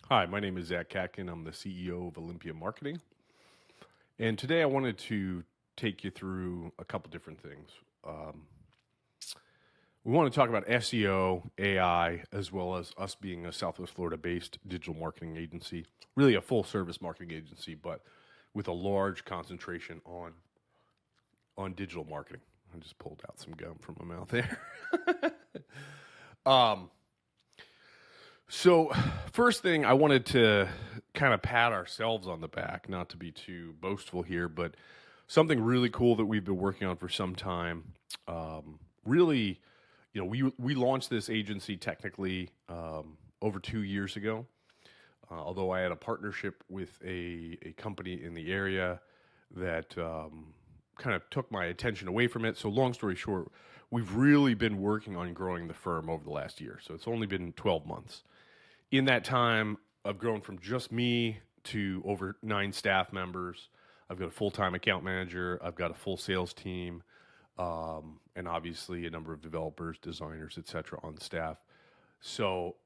Hi, my name is Katkin. I'm the CEO of Olympia Marketing. And today I wanted to take you through a couple different things. We want to talk about SEO, AI, as well as us being a Southwest Florida based digital marketing agency, really a full service marketing agency, but with a large concentration on digital marketing. I just pulled out some gum from my mouth there. So, first thing, I wanted to kind of pat ourselves on the back, not to be too boastful here, but something really cool that we've been working on for some time. Really, we launched this agency technically over 2 years ago. Although I had a partnership with a company in the area that kind of took my attention away from it. So, long story short, we've really been working on growing the firm over the last year. So, it's only been 12 months. In that time, I've grown from just me to over 9 staff members. I've got a full-time account manager. I've got a full sales team, and obviously a number of developers, designers, et cetera, on staff. So,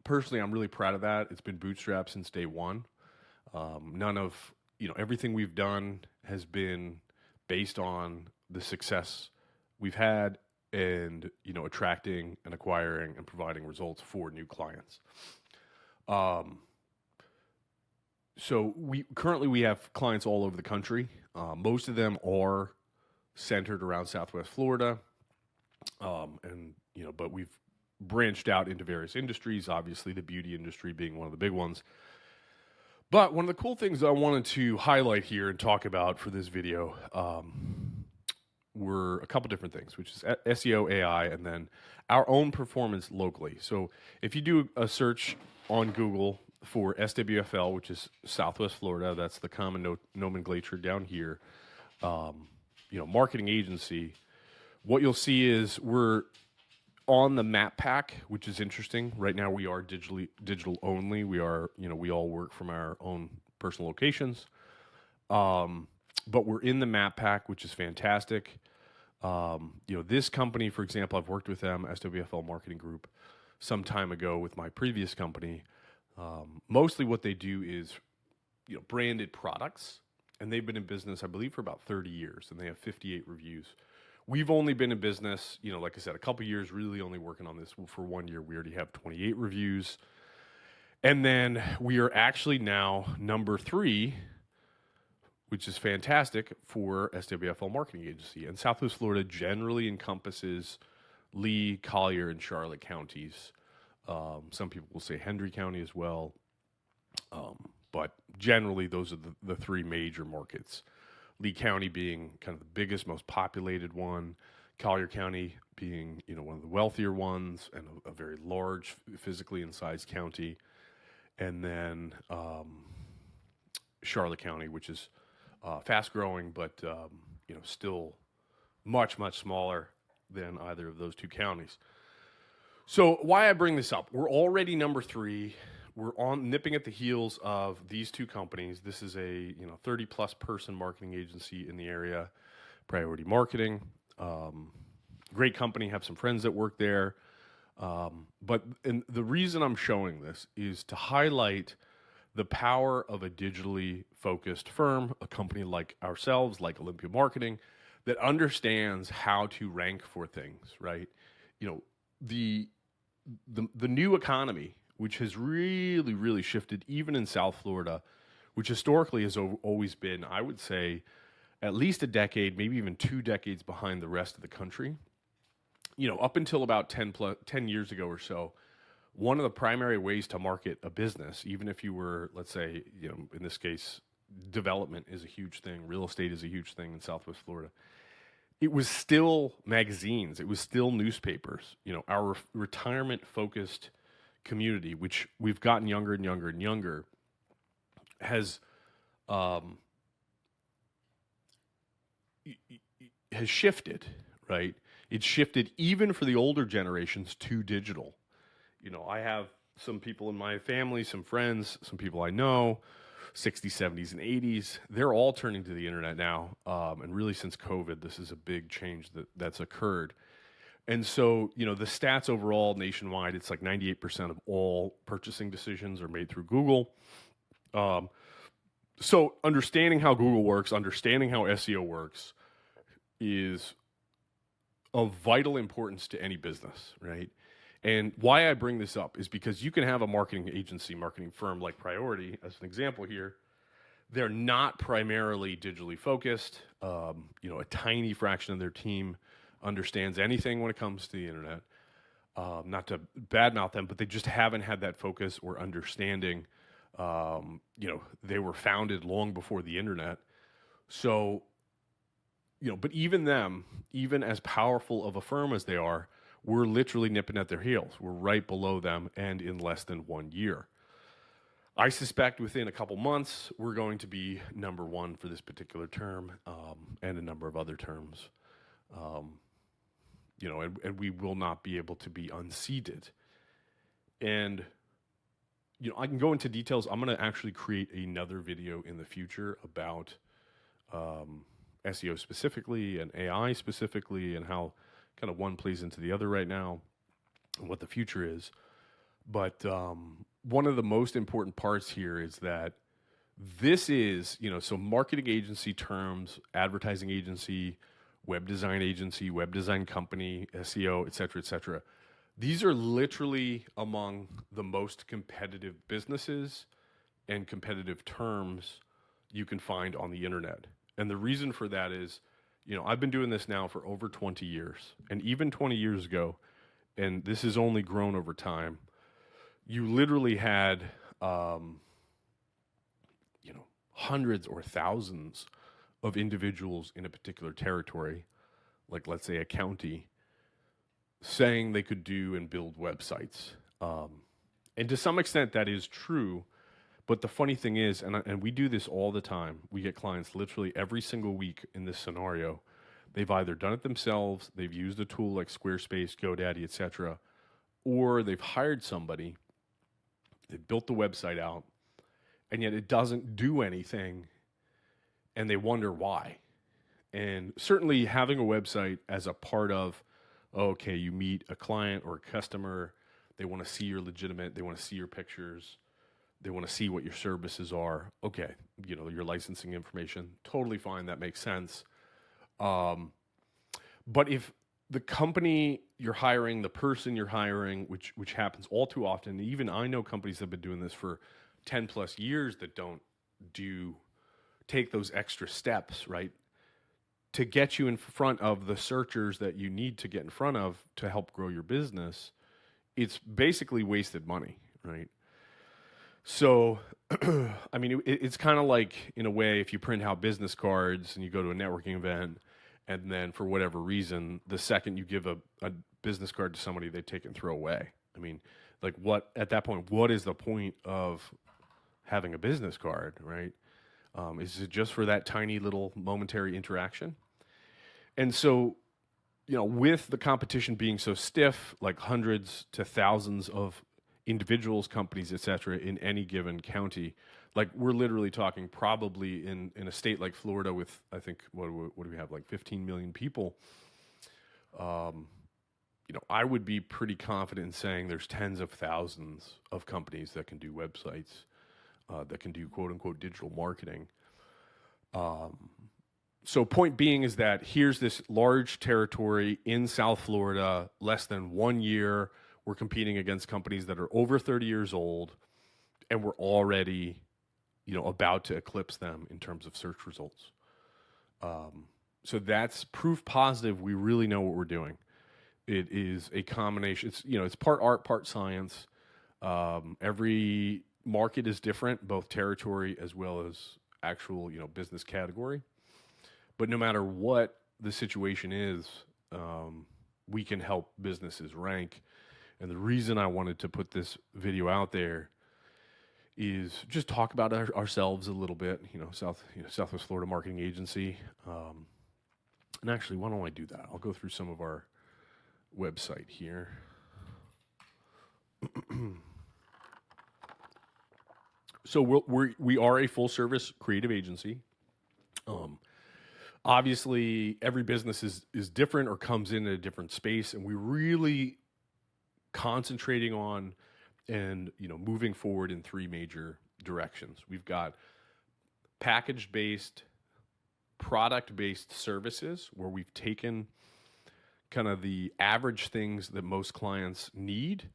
personally, I'm really proud of that. It's been bootstrapped since day one. Everything we've done has been based on the success we've had and attracting and acquiring and providing results for new clients. So we currently have clients all over the country. Most of them are centered around Southwest Florida, but we've branched out into various industries. Obviously, the beauty industry being one of the big ones. But one of the cool things I wanted to highlight here and talk about for this video were a couple different things, which is SEO, AI, and then our own performance locally. So if you do a search on Google for SWFL, which is Southwest Florida, that's the common nomenclature down here, marketing agency, what you'll see is we're on the map pack, which is interesting. Right now we are digital only. We are, we all work from our own personal locations. But we're in the map pack, which is fantastic. This company, for example, I've worked with them, SWFL Marketing Group, some time ago with my previous company. Mostly what they do is, branded products, and they've been in business, I believe, for about 30 years, and they have 58 reviews. We've only been in business, like I said, a couple years, really only working on this for 1 year. We already have 28 reviews. And then we are actually now number 3, which is fantastic for SWFL Marketing Agency. And Southwest Florida generally encompasses Lee, Collier, and Charlotte counties. Some people will say Hendry County as well. But generally, those are the 3 major markets. Lee County being kind of the biggest, most populated one. Collier County being, one of the wealthier ones and a very large, physically incised county. And then Charlotte County, which is fast growing, but still much, much smaller than either of those 2 counties. So why I bring this up, we're already number 3. We're nipping at the heels of these 2 companies. This is a 30 plus person marketing agency in the area, Priority Marketing. Great company, have some friends that work there. But the reason I'm showing this is to highlight the power of a digitally focused firm, a company like ourselves, like Olympia Marketing, that understands how to rank for things, right? The new economy, which has really, really shifted, even in South Florida, which historically has always been, I would say, at least a decade, maybe even 2 decades behind the rest of the country. Up until about 10 years ago or so, one of the primary ways to market a business, even if you were, let's say, in this case, development is a huge thing, real estate is a huge thing in Southwest Florida. It was still magazines. It was still newspapers. Our retirement-focused community, which we've gotten younger and younger and younger, has shifted, right? It's shifted even for the older generations to digital. I have some people in my family, some friends, some people I know, 60s, 70s, and 80s. They're all turning to the internet now. And really since COVID, this is a big change that's occurred. And so, the stats overall nationwide, it's like 98% of all purchasing decisions are made through Google. So understanding how Google works, understanding how SEO works is of vital importance to any business, right? And why I bring this up is because you can have a marketing agency, marketing firm like Priority, as an example here. They're not primarily digitally focused. A tiny fraction of their team understands anything when it comes to the internet. Not to badmouth them, but they just haven't had that focus or understanding. They were founded long before the internet. So, but even them, even as powerful of a firm as they are, we're literally nipping at their heels. We're right below them and in less than 1 year. I suspect within a couple months, we're going to be number one for this particular term and a number of other terms. And we will not be able to be unseated. And, I can go into details. I'm going to actually create another video in the future about SEO specifically and AI specifically and how kind of one plays into the other right now and what the future is. But one of the most important parts here is that this is, so marketing agency terms, advertising agency, web design company, SEO, et cetera, these are literally among the most competitive businesses and competitive terms you can find on the internet. And the reason for that is, I've been doing this now for over 20 years. And even 20 years ago, and this has only grown over time, you literally had, hundreds or thousands of individuals in a particular territory, like let's say a county, saying they could do and build websites. And to some extent that is true, but the funny thing is, and we do this all the time, we get clients literally every single week in this scenario. They've either done it themselves, they've used a tool like Squarespace, GoDaddy, etc., or they've hired somebody, they've built the website out, and yet it doesn't do anything, and they wonder why. And certainly having a website as a part of, okay, you meet a client or a customer, they want to see you're legitimate, they want to see your pictures, they want to see what your services are. Okay, your licensing information, totally fine, that makes sense. But if the company you're hiring, the person you're hiring, which happens all too often, even I know companies that have been doing this for 10 plus years that don't take those extra steps, right, to get you in front of the searchers that you need to get in front of to help grow your business, it's basically wasted money, right? So, I mean, it's kind of like, in a way, if you print out business cards and you go to a networking event, and then for whatever reason, the second you give a business card to somebody, they take it and throw away. I mean, like at that point, what is the point of having a business card, right? Is it just for that tiny little momentary interaction? And so, with the competition being so stiff, like hundreds to thousands of individuals, companies, et cetera, in any given county, like we're literally talking probably in a state like Florida with, I think, what do we have, like 15 million people? I would be pretty confident in saying there's tens of thousands of companies that can do websites, that can do quote unquote digital marketing. So point being is that here's this large territory in South Florida, less than 1 year. We're competing against companies that are over 30 years old, and we're already, about to eclipse them in terms of search results. So that's proof positive we really know what we're doing. It is a combination. It's part art, part science. Every market is different, both territory as well as actual, business category. But no matter what the situation is, we can help businesses rank. And the reason I wanted to put this video out there is just talk about ourselves a little bit, Southwest Florida Marketing Agency. And actually, why don't I do that? I'll go through some of our website here. So we are a full service creative agency. Obviously, every business is different or comes in a different space, and we're really concentrating on and moving forward in three major directions. We've got package-based, product-based services where we've taken kind of the average things that most clients need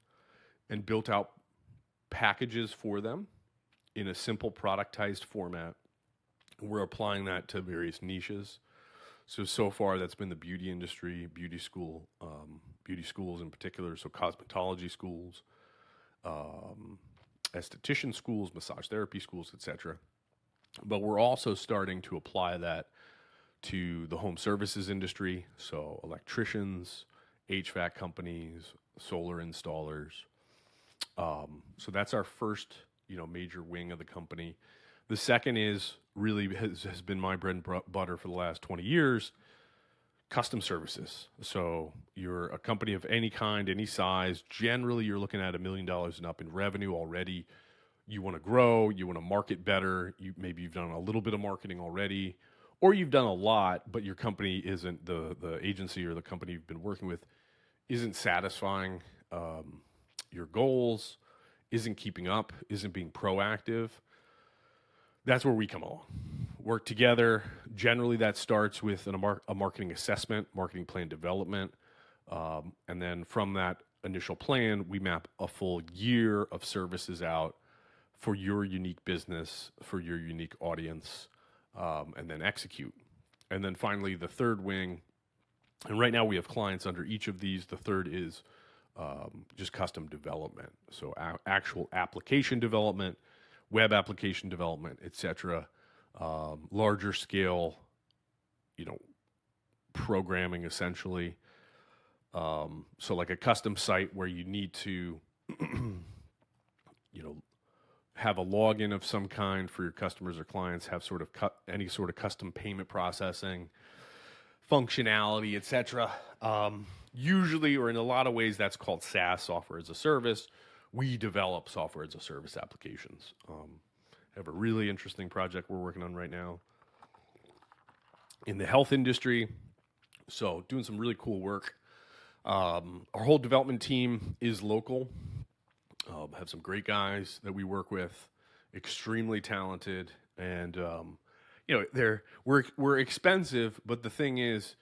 and built out packages for them in a simple productized format. We're applying that to various niches. So far that's been the beauty industry, beauty schools in particular, so cosmetology schools, esthetician schools, massage therapy schools, etc. But we're also starting to apply that to the home services industry, so electricians, HVAC companies, solar installers. So that's our first, major wing of the company. The second is really has been my bread and butter for the last 20 years, custom services. So you're a company of any kind, any size. Generally, you're looking at $1 million and up in revenue already. You want to grow, you want to market better. Maybe you've done a little bit of marketing already, or you've done a lot, but your company isn't, the agency or the company you've been working with isn't satisfying your goals, isn't keeping up, isn't being proactive. That's where we come along. Work together. Generally, that starts with a marketing assessment, marketing plan development. And then from that initial plan, we map a full year of services out for your unique business, for your unique audience, and then execute. And then finally, the third wing, and right now we have clients under each of these. The third is just custom development. So actual application development, web application development, etc. Larger scale, programming essentially. So like a custom site where you need to, have a login of some kind for your customers or clients, have sort of any sort of custom payment processing functionality, etc. Usually, or in a lot of ways, that's called SaaS, software as a service. We develop software as a service applications. Have a really interesting project we're working on right now in the health industry. So doing some really cool work. Our whole development team is local. Have some great guys that we work with, extremely talented, and we're expensive. But the thing is,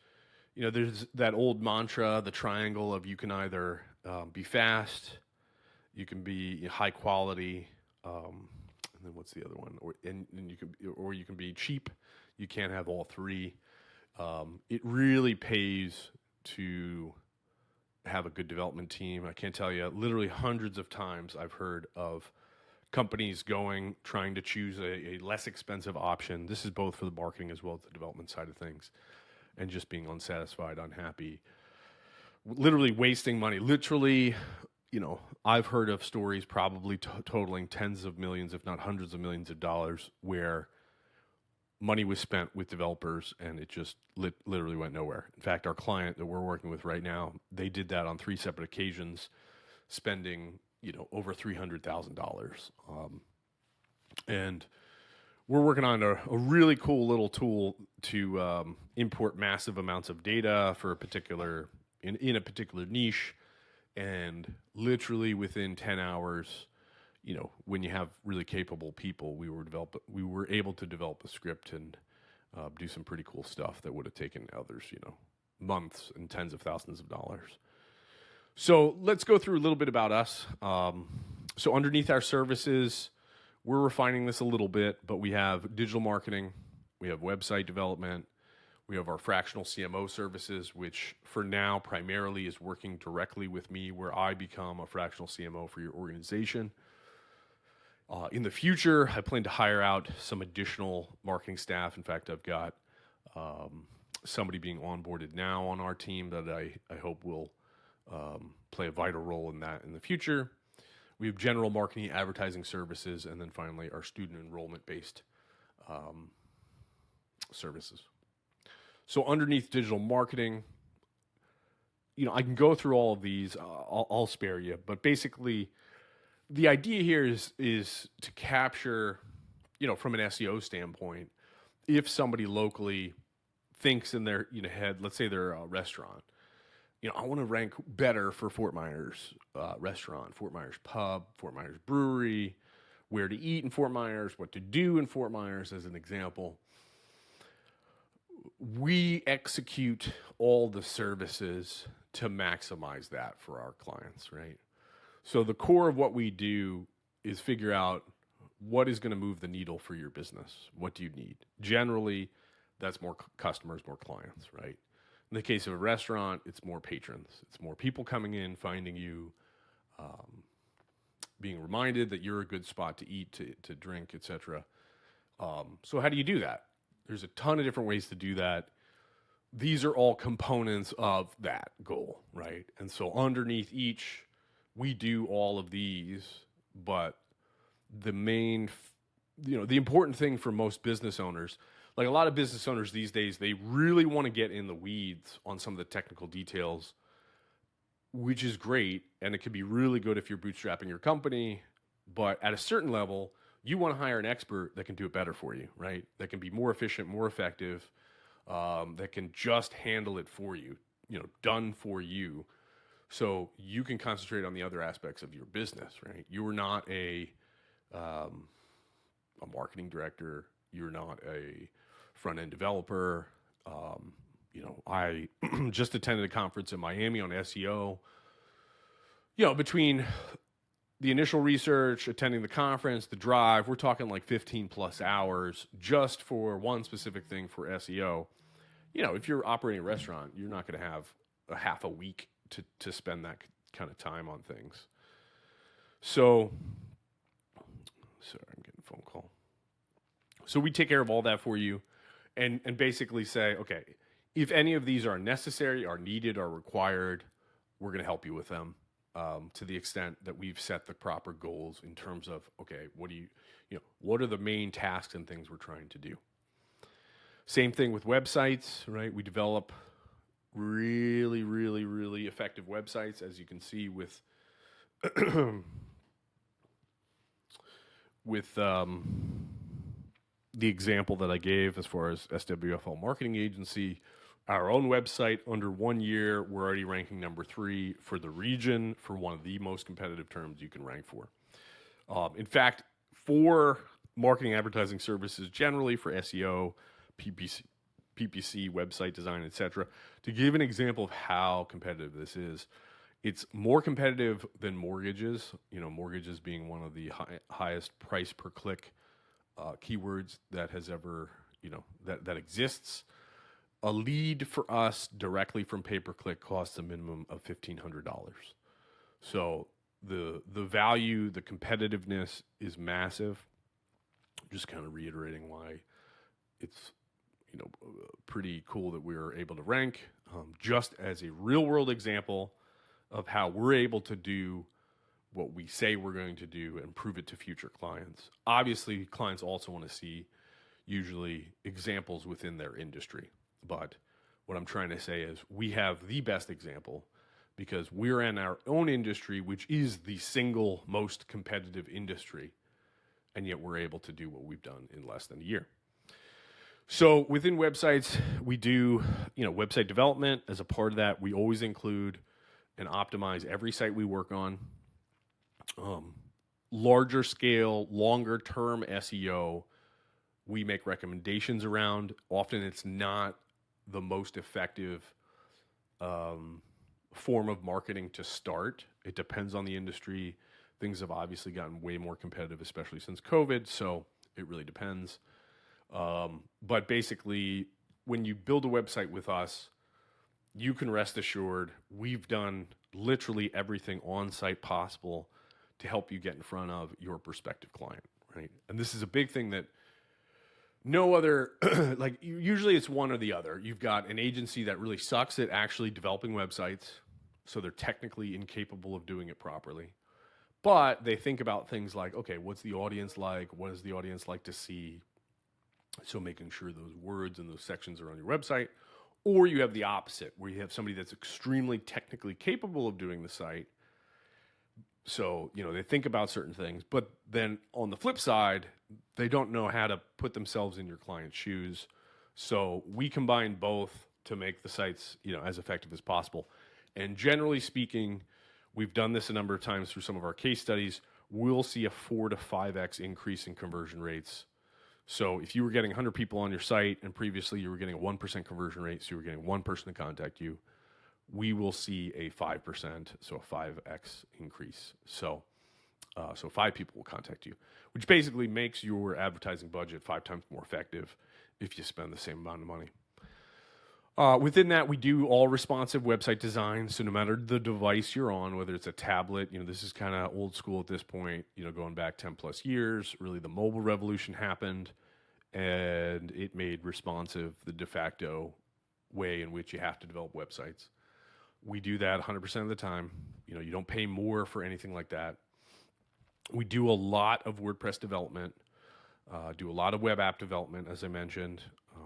there's that old mantra, the triangle of you can either be fast, you can be high quality, and then what's the other one? Or you can be cheap. You can't have all three. It really pays to have a good development team. I can't tell you, literally hundreds of times I've heard of companies trying to choose a less expensive option. This is both for the marketing as well as the development side of things, and just being unsatisfied, unhappy, literally wasting money. Literally, I've heard of stories probably totaling tens of millions, if not hundreds of millions of dollars, where money was spent with developers and it just literally went nowhere. In fact, our client that we're working with right now, they did that on 3 separate occasions, spending, over $300,000. And we're working on a really cool little tool to import massive amounts of data for a particular, in a particular niche. And literally within 10 hours, when you have really capable people, we were able to develop a script and do some pretty cool stuff that would have taken others, months and tens of thousands of dollars. So let's go through a little bit about us. So underneath our services, we're refining this a little bit, but we have digital marketing, we have website development, we have our fractional CMO services, which for now primarily is working directly with me, where I become a fractional CMO for your organization. In the future, I plan to hire out some additional marketing staff. In fact, I've got somebody being onboarded now on our team that I hope will play a vital role in that in the future. We have general marketing, advertising services, and then finally our student enrollment-based services. So underneath digital marketing, I can go through all of these. I'll spare you, but basically, the idea here is to capture, from an SEO standpoint, if somebody locally thinks in their head, let's say they're a restaurant. I want to rank better for Fort Myers restaurant, Fort Myers pub, Fort Myers brewery, where to eat in Fort Myers, what to do in Fort Myers, as an example. We execute all the services to maximize that for our clients, right? So the core of what we do is figure out what is going to move the needle for your business. What do you need? Generally, that's more customers, more clients, right? In the case of a restaurant, it's more patrons. It's more people coming in, finding you, being reminded that you're a good spot to eat, to drink, etc. So how do you do that? There's a ton of different ways to do that. These are all components of that goal, right? And so underneath each, we do all of these, but the main, the important thing for most business owners, like a lot of business owners these days, they really want to get in the weeds on some of the technical details, which is great. And it can be really good if you're bootstrapping your company. But at a certain level, you want to hire an expert that can do it better for you, right? That can be more efficient, more effective, that can just handle it for you, done for you. So you can concentrate on the other aspects of your business, right? You are not a marketing director. You're not a front-end developer. I just attended a conference in Miami on SEO. Between the initial research, attending the conference, the drive, we're talking like 15 plus hours just for one specific thing for SEO. If you're operating a restaurant, you're not going to have a half a week to spend that kind of time on things. So, sorry, I'm getting a phone call. So we take care of all that for you and basically say, okay, if any of these are necessary, are needed, are required, we're going to help you with them to the extent that we've set the proper goals in terms of, okay, what are the main tasks and things we're trying to do? Same thing with websites, right? We develop really, really, really effective websites, as you can see with the example that I gave as far as SWFL marketing agency. Our own website, under 1 year, we're already ranking number 3 for the region for one of the most competitive terms you can rank for. In fact, for marketing advertising services, generally for SEO, PPC, website design, etc., to give an example of how competitive this is, it's more competitive than mortgages. Mortgages being one of the highest price per click keywords that has ever, that exists. A lead for us directly from pay-per-click costs a minimum of $1,500. So the value, the competitiveness is massive. Just kind of reiterating why it's pretty cool that we are able to rank, just as a real-world example of how we're able to do what we say we're going to do and prove it to future clients. Obviously, clients also want to see usually examples within their industry. But what I'm trying to say is we have the best example because we're in our own industry, which is the single most competitive industry, and yet we're able to do what we've done in less than a year. So within websites, we do website development. As a part of that, we always include and optimize every site we work on. Larger scale, longer term SEO, we make recommendations around. Often it's not the most effective form of marketing to start. It depends on the industry. Things have obviously gotten way more competitive, especially since COVID, so it really depends. But basically, when you build a website with us, you can rest assured we've done literally everything on site possible to help you get in front of your prospective client, right? And this is a big thing that no other, usually it's one or the other. You've got an agency that really sucks at actually developing websites, so they're technically incapable of doing it properly. But they think about things like, okay, what's the audience like? What does the audience like to see? So making sure those words and those sections are on your website. Or you have the opposite, where you have somebody that's extremely technically capable of doing the site. So, they think about certain things. But then on the flip side, they don't know how to put themselves in your client's shoes. So we combine both to make the sites, as effective as possible. And generally speaking, we've done this a number of times through some of our case studies. We'll see a 4 to 5x increase in conversion rates. So if you were getting 100 people on your site and previously you were getting a 1% conversion rate, so you were getting one person to contact you, we will see a 5%, so a 5x increase. So 5 people will contact you, which basically makes your advertising budget 5 times more effective if you spend the same amount of money. Within that, we do all responsive website design. So no matter the device you're on, whether it's a tablet, this is kind of old school at this point, going back 10 plus years, really the mobile revolution happened and it made responsive the de facto way in which you have to develop websites. We do that 100% of the time. You don't pay more for anything like that. We do a lot of WordPress development, do a lot of web app development, as I mentioned.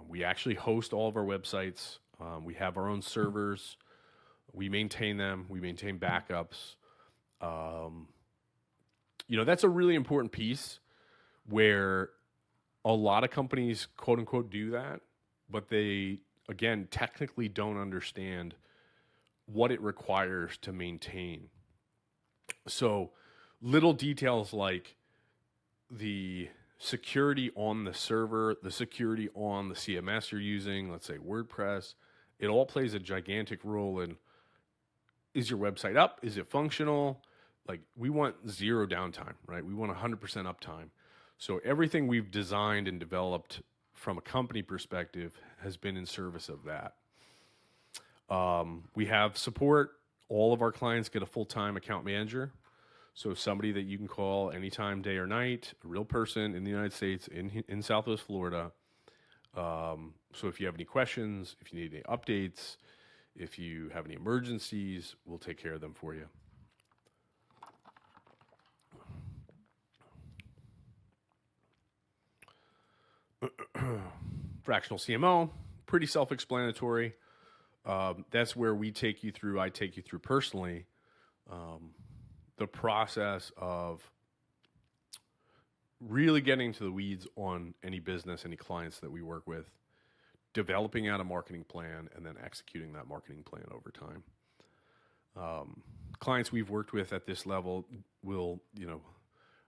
We actually host all of our websites. We have our own servers. We maintain them. We maintain backups. That's a really important piece where a lot of companies, quote unquote, do that, but they, again, technically don't understand what it requires to maintain. So little details like the security on the server, the security on the CMS you're using, let's say WordPress, it all plays a gigantic role in, is your website up? Is it functional? Like, we want zero downtime, right? We want 100% uptime. So everything we've designed and developed from a company perspective has been in service of that. We have support. All of our clients get a full-time account manager. So somebody that you can call anytime, day or night, a real person in the United States, in Southwest Florida. So if you have any questions, if you need any updates, if you have any emergencies, we'll take care of them for you. Fractional CMO, pretty self-explanatory. That's where I take you through personally, the process of really getting to the weeds on any business, any clients that we work with, developing out a marketing plan, and then executing that marketing plan over time. Clients we've worked with at this level will,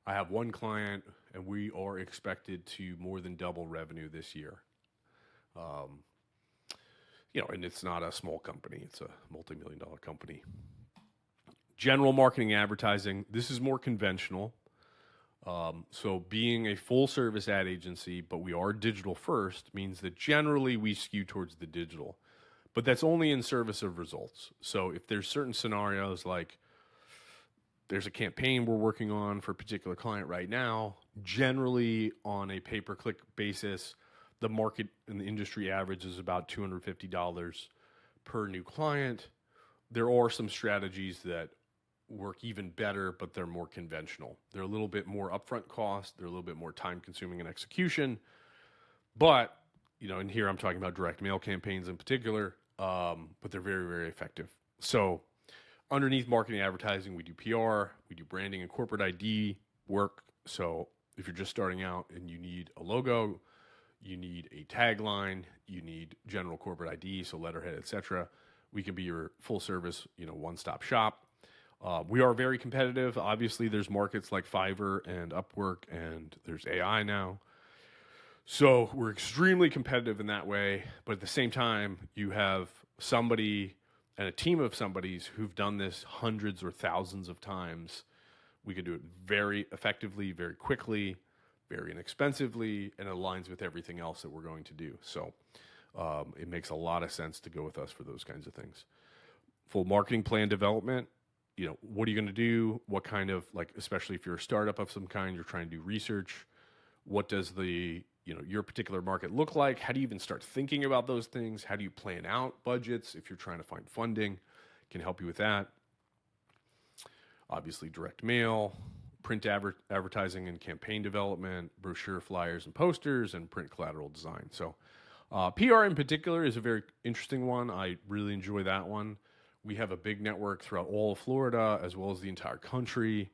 I have one client and we are expected to more than double revenue this year. And it's not a small company, it's a multi-million-dollar company. General marketing advertising, this is more conventional. So being a full service ad agency, but we are digital first, means that generally we skew towards the digital, but that's only in service of results. So if there's certain scenarios, like there's a campaign we're working on for a particular client right now, generally on a pay-per-click basis, the market and the industry average is about $250 per new client. There are some strategies that work even better, but they're more conventional. They're a little bit more upfront cost. They're a little bit more time consuming in execution. But, and here I'm talking about direct mail campaigns in particular, but they're very, very effective. So underneath marketing advertising, we do PR, we do branding and corporate ID work. So if you're just starting out and you need a logo, you need a tagline, you need general corporate ID, so letterhead, etc., we can be your full service, one-stop shop. We are very competitive. Obviously, there's markets like Fiverr and Upwork, and there's AI now. So we're extremely competitive in that way. But at the same time, you have somebody and a team of somebodies who've done this hundreds or thousands of times. We can do it very effectively, very quickly, very inexpensively, and it aligns with everything else that we're going to do. So it makes a lot of sense to go with us for those kinds of things. Full marketing plan development. What are you going to do? What kind of, especially if you're a startup of some kind, you're trying to do research. What does your particular market look like? How do you even start thinking about those things? How do you plan out budgets if you're trying to find funding? Can help you with that. Obviously, direct mail, print advertising and campaign development, brochure, flyers, and posters, and print collateral design. So PR in particular is a very interesting one. I really enjoy that one. We have a big network throughout all of Florida, as well as the entire country,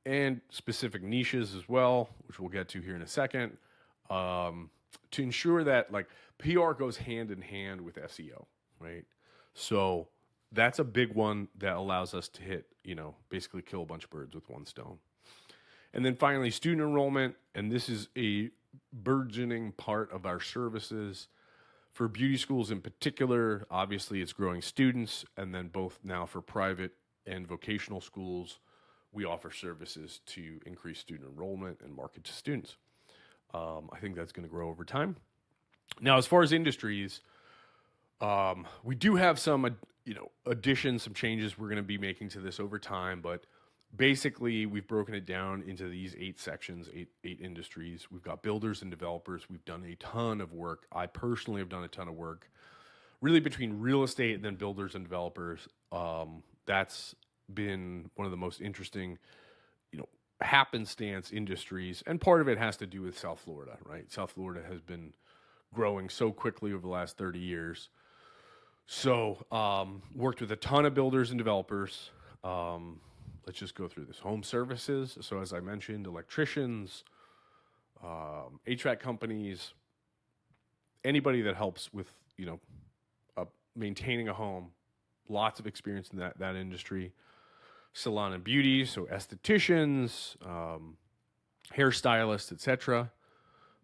and specific niches as well, which we'll get to here in a second. to ensure that like PR goes hand in hand with SEO, right? So that's a big one that allows us to hit, basically kill a bunch of birds with one stone. And then finally, student enrollment, and this is a burgeoning part of our services. For beauty schools in particular, obviously it's growing students, and then both now for private and vocational schools, we offer services to increase student enrollment and market to students. I think that's going to grow over time. Now, as far as industries, we do have some, additions, some changes we're going to be making to this over time, but basically we've broken it down into these 8 sections, eight industries. We've got builders and developers. We've done a ton of work. I personally have done a ton of work, really between real estate and then builders and developers. That's been one of the most interesting, happenstance industries, and part of it has to do with South Florida, right? South Florida has been growing so quickly over the last 30 years. So worked with a ton of builders and developers. Let's just go through this. Home services. So as I mentioned, electricians, HVAC companies, anybody that helps with, maintaining a home, lots of experience in that industry. Salon and beauty, so estheticians, hairstylists, etc.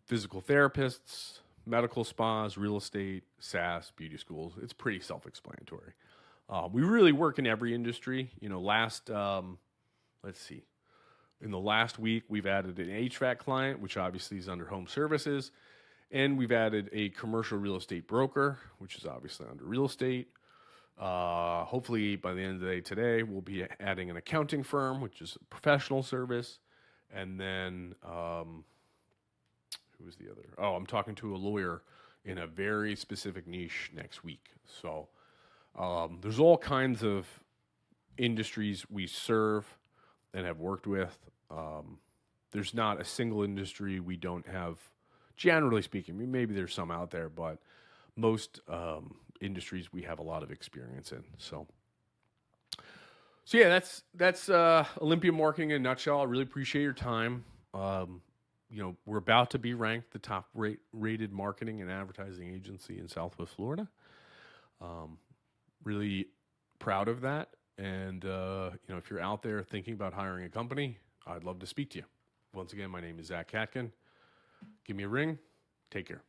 Physical therapists, medical spas, real estate, SaaS, beauty schools. It's pretty self-explanatory. We really work in every industry. In the last week, we've added an HVAC client, which obviously is under home services. And we've added a commercial real estate broker, which is obviously under real estate. Hopefully by the end of the day today, we'll be adding an accounting firm, which is a professional service. And then, who was the other? Oh, I'm talking to a lawyer in a very specific niche next week. So there's all kinds of industries we serve and have worked with. There's not a single industry we don't have, generally speaking. Maybe there's some out there, but most industries we have a lot of experience in. So yeah, that's Olympia Marketing in a nutshell. I really appreciate your time. We're about to be ranked the top rated marketing and advertising agency in Southwest Florida. Really proud of that. And, if you're out there thinking about hiring a company, I'd love to speak to you. Once again, my name is Katkin. Give me a ring. Take care.